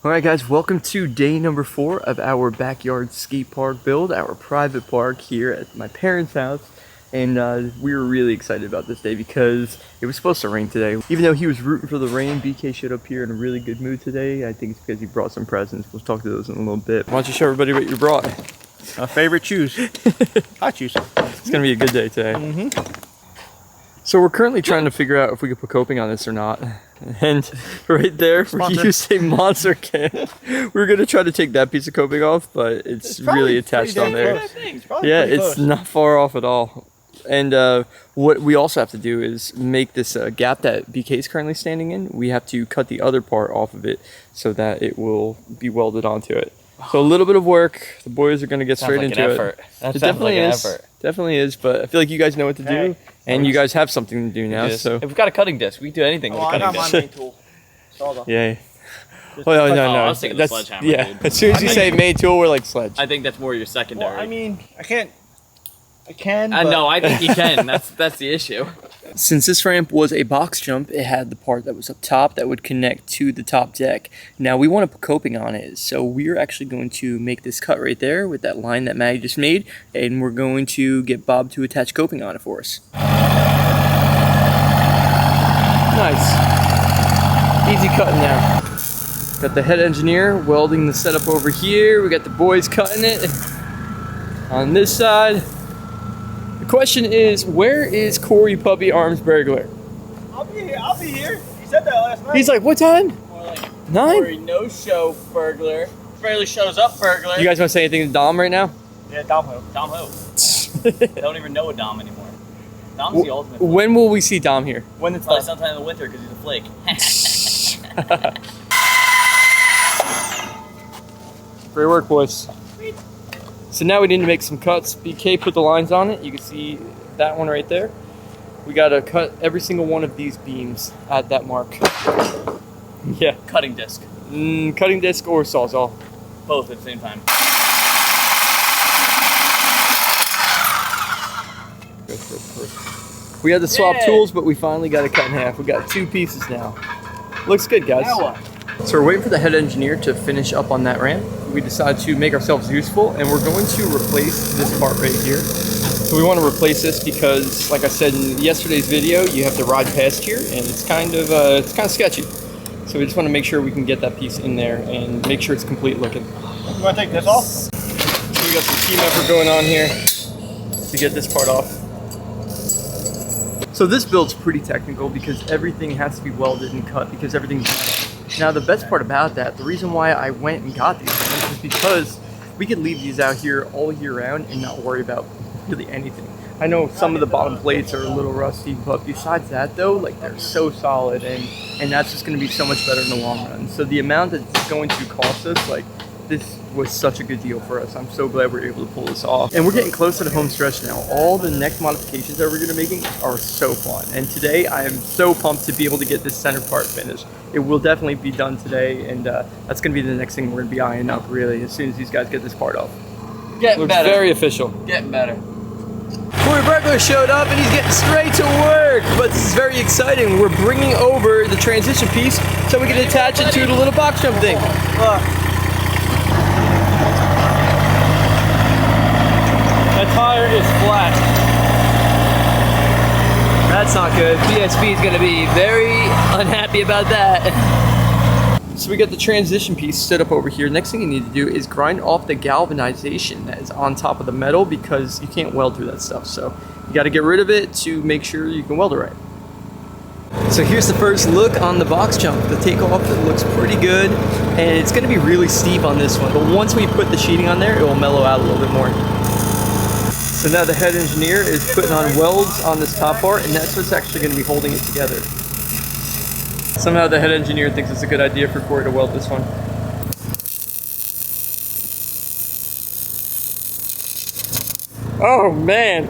Alright guys, welcome to day number 4 of our backyard skate park build, our private park here at my parents' house. And we were really excited about this day because it was supposed to rain today. Even though he was rooting for the rain, BK showed up here in a really good mood today. I think it's because he brought some presents. We'll talk to those in a little bit. Why don't you show everybody what you brought? My favorite shoes. Hot shoes. It's going to be a good day today. So we're currently trying to figure out if we could put coping on this or not. And right there, we used a monster can. We're going to try to take that piece of coping off, but it's really attached on there. Yeah, it's not far off at all. And what we also have to do is make this gap that BK is currently standing in. We have to cut the other part off of it so that it will be welded onto it. So a little bit of work. The boys are going to get straight into it. It definitely is. Definitely is, but I feel like you guys know what to do, and you guys have something to do now. So if we've got a cutting disc, we can do anything with a cutting disc. I got my main tool. Yeah. Oh, no. I was thinking the sledgehammer, dude. As soon as you say main tool, we're like sledge. I think that's more your secondary. Well, I mean, I can. No, I think you can. That's the issue. Since this ramp was a box jump, it had the part that was up top that would connect to the top deck. Now we want to put coping on it, so we're actually going to make this cut right there with that line that Maddie just made, and we're going to get Bob to attach coping on it for us. Nice. Easy cutting now. Got the head engineer welding the setup over here. We got the boys cutting it on this side. The question is, where is Corey Puppy Arms Burglar? I'll be here. He said that last night. He's like, what time? More like 9? Corey no-show burglar. Barely shows up burglar. You guys want to say anything to Dom right now? Yeah, Dom who? Dom who? They don't even know a Dom anymore. Dom's the ultimate flake. When will we see Dom here? When it's Probably done. sometime in the winter because he's a flake. Great work, boys. So now we need to make some cuts. BK put the lines on it. You can see that one right there. We got to cut every single one of these beams at that mark. Yeah. Cutting disc. Cutting disc or sawzall. Both at the same time. We had to swap tools, but we finally got it cut in half. We got 2 pieces now. Looks good, guys. Now what? So we're waiting for the head engineer to finish up on that ramp. We decided to make ourselves useful, and we're going to replace this part right here. So we want to replace this because, like I said in yesterday's video, you have to ride past here, and it's kind of sketchy. So we just want to make sure we can get that piece in there and make sure it's complete looking. You want to take this off? So we got some team effort going on here to get this part off. So this build's pretty technical because everything has to be welded and cut because everything's metal. Now the best part about that, the reason why I went and got these things is because we could leave these out here all year round and not worry about really anything. I know some of the bottom plates are a little rusty, but besides that though, like they're so solid and that's just going to be so much better in the long run. So the amount that it's going to cost us, like this was such a good deal for us. I'm so glad we were able to pull this off. And we're getting close to the home stretch now. All the next modifications that we're going to be making are so fun. And today I am so pumped to be able to get this center part finished. It will definitely be done today, and that's going to be the next thing we're going to be eyeing up really as soon as these guys get this part off. Getting better. Very official. Getting better. Corey Burglar showed up and he's getting straight to work, but this is very exciting. We're bringing over the transition piece so we can attach it to the little box jump thing. That tire is flat. That's not good. BSB is going to be very unhappy about that. So we got the transition piece set up over here. Next thing you need to do is grind off the galvanization that is on top of the metal because you can't weld through that stuff. So you got to get rid of it to make sure you can weld it right. So here's the first look on the box jump. The takeoff, it looks pretty good, and it's going to be really steep on this one. But once we put the sheeting on there, it will mellow out a little bit more. So now the head engineer is putting on welds on this top part, and that's what's actually going to be holding it together. Somehow the head engineer thinks it's a good idea for Corey to weld this one. Oh man!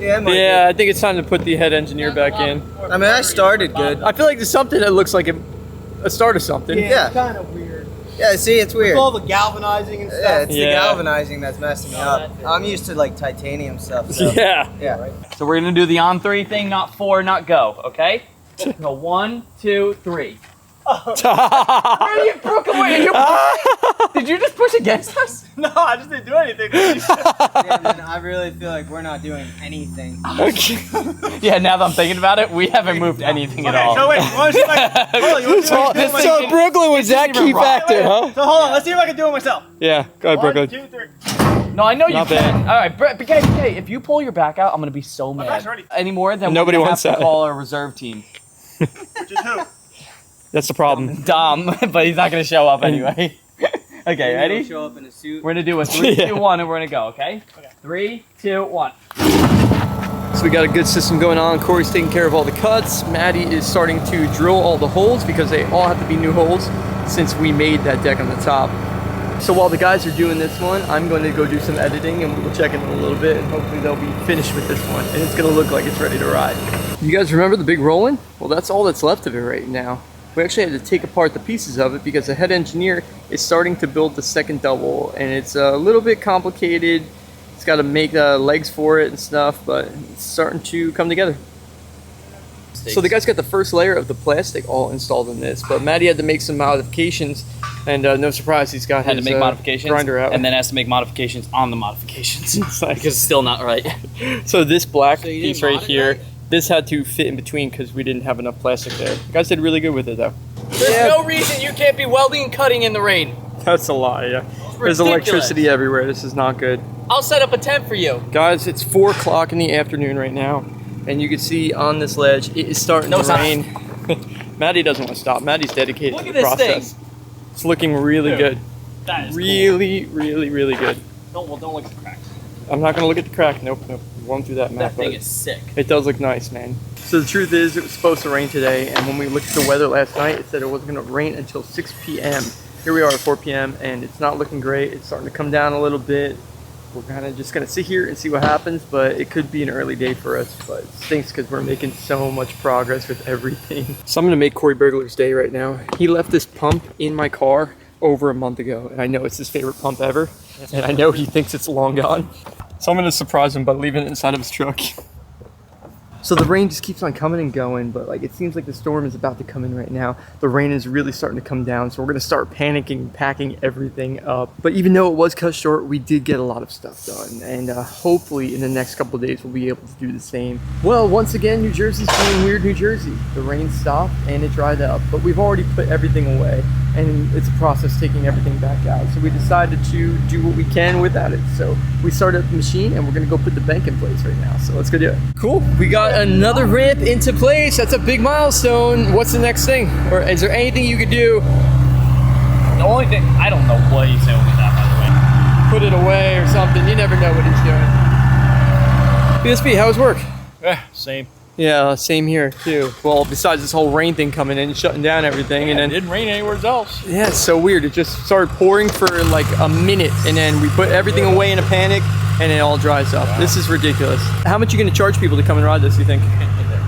Yeah, I think it's time to put the head engineer back in. I mean, I started good. I feel like there's something that looks like a start of something. Yeah. It's kind of weird. Yeah, see, it's weird. With all the galvanizing and stuff. Yeah, it's Yeah. the galvanizing that's messing me up. I'm used to like titanium stuff. So. Yeah. Yeah. So we're gonna do the on 3 thing, not 4, not go, okay? Go 1, 2, 3. Where you broke away? Did you just push against us? No, I just didn't do anything. Yeah, man, I really feel like we're not doing anything. Yeah, now that I'm thinking about it, we haven't moved anything at all. So wait, you want to see if I can, hold on, you want to see if I can do it myself? So Brooklyn was that key factor, huh? So hold on, let's see if I can do it myself. Yeah, go ahead, 1, Brooklyn. 2, 3. No, I know you Not can. All right, BK, if you pull your back out, I'm gonna be so mad. back's ready. Any more than Nobody we're gonna wants have to that. call our reserve team. Which is who? That's the problem. Dom, but he's not gonna show up anyway. Okay, ready? Show up in a suit. We're gonna do a 3, Yeah. 2, 1, and we're gonna go. Okay? 3, 2, 1. So we got a good system going on. Corey's taking care of all the cuts. Maddie is starting to drill all the holes because they all have to be new holes since we made that deck on the top. So while the guys are doing this one, I'm going to go do some editing and we'll check in a little bit and hopefully they'll be finished with this one and it's going to look like it's ready to ride. You guys remember the big roll-in? Well, that's all that's left of it right now. We actually had to take apart the pieces of it because the head engineer is starting to build the second double and it's a little bit complicated. It's got to make legs for it and stuff, but it's starting to come together. So the guys got the first layer of the plastic all installed in this, but Maddie had to make some modifications, and no surprise, he's got Had his to make modifications, grinder out. and then has to make modifications on the modifications because it's still not right. So this black So you piece didn't right mod it here, right? this had to fit in between because we didn't have enough plastic there. The guys did really good with it though. There's no reason you can't be welding and cutting in the rain. That's a lie, yeah. There's ridiculous. electricity everywhere. This is not good. I'll set up a tent for you. Guys, it's 4 o'clock in the afternoon right now, and you can see on this ledge, it is starting to No, rain. Maddie doesn't want to stop. Maddie's dedicated Look to at the this process. thing. It's looking really Dude, good. That is Really, really good. cool. Don't look at the cracks. I'm not going to look at the crack. Nope. We won't do that, That Matt. thing But is sick. it does look nice, man. So the truth is, it was supposed to rain today, and when we looked at the weather last night, it said it wasn't going to rain until 6 p.m. Here we are at 4 p.m., and it's not looking great. It's starting to come down a little bit. We're kind of just going to sit here and see what happens, but it could be an early day for us. But it stinks because we're making so much progress with everything. So I'm going to make Corey Burglar's day right now. He left this pump in my car over a month ago, and I know it's his favorite pump ever, and I know he thinks it's long gone. So I'm going to surprise him by leaving it inside of his truck. So the rain just keeps on coming and going, but like it seems like the storm is about to come in right now. The rain is really starting to come down, so we're gonna start panicking, packing everything up. But even though it was cut short, we did get a lot of stuff done, and hopefully in the next couple of days we'll be able to do the same. Well, once again, New Jersey's being weird New Jersey. The rain stopped and it dried up, but we've already put everything away, and it's a process taking everything back out. So we decided to do what we can without it. So we started up the machine and we're gonna go put the bank in place right now. So let's go do it. Cool, we got another ramp into place. That's a big milestone. What's the next thing? Or is there anything you could do? The only thing, I don't know what he's doing with that, Put it away or something. You never know what he's doing. BSB, how's work? Yeah, same. Yeah, same here too. Well, besides this whole rain thing coming in, shutting down everything, and It then didn't rain anywhere else. yeah, it's so weird. It just started pouring for like a minute, and then we put everything away in a panic, and it all dries up. This is ridiculous. How much are you gonna charge people to come and ride this, you think?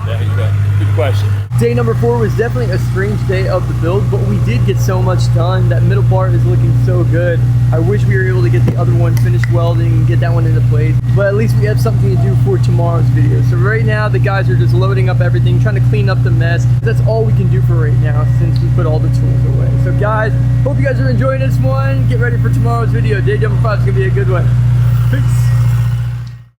There you go. Good question. Day number 4 was definitely a strange day of the build, but we did get so much done. That middle part is looking so good. I wish we were able to get the other one finished welding and get that one into place, but at least we have something to do for tomorrow's video. So right now the guys are just loading up everything, trying to clean up the mess. That's all we can do for right now since we put all the tools away. So guys, hope you guys are enjoying this one. Get ready for tomorrow's video. Day number 5 is gonna be a good one. Peace.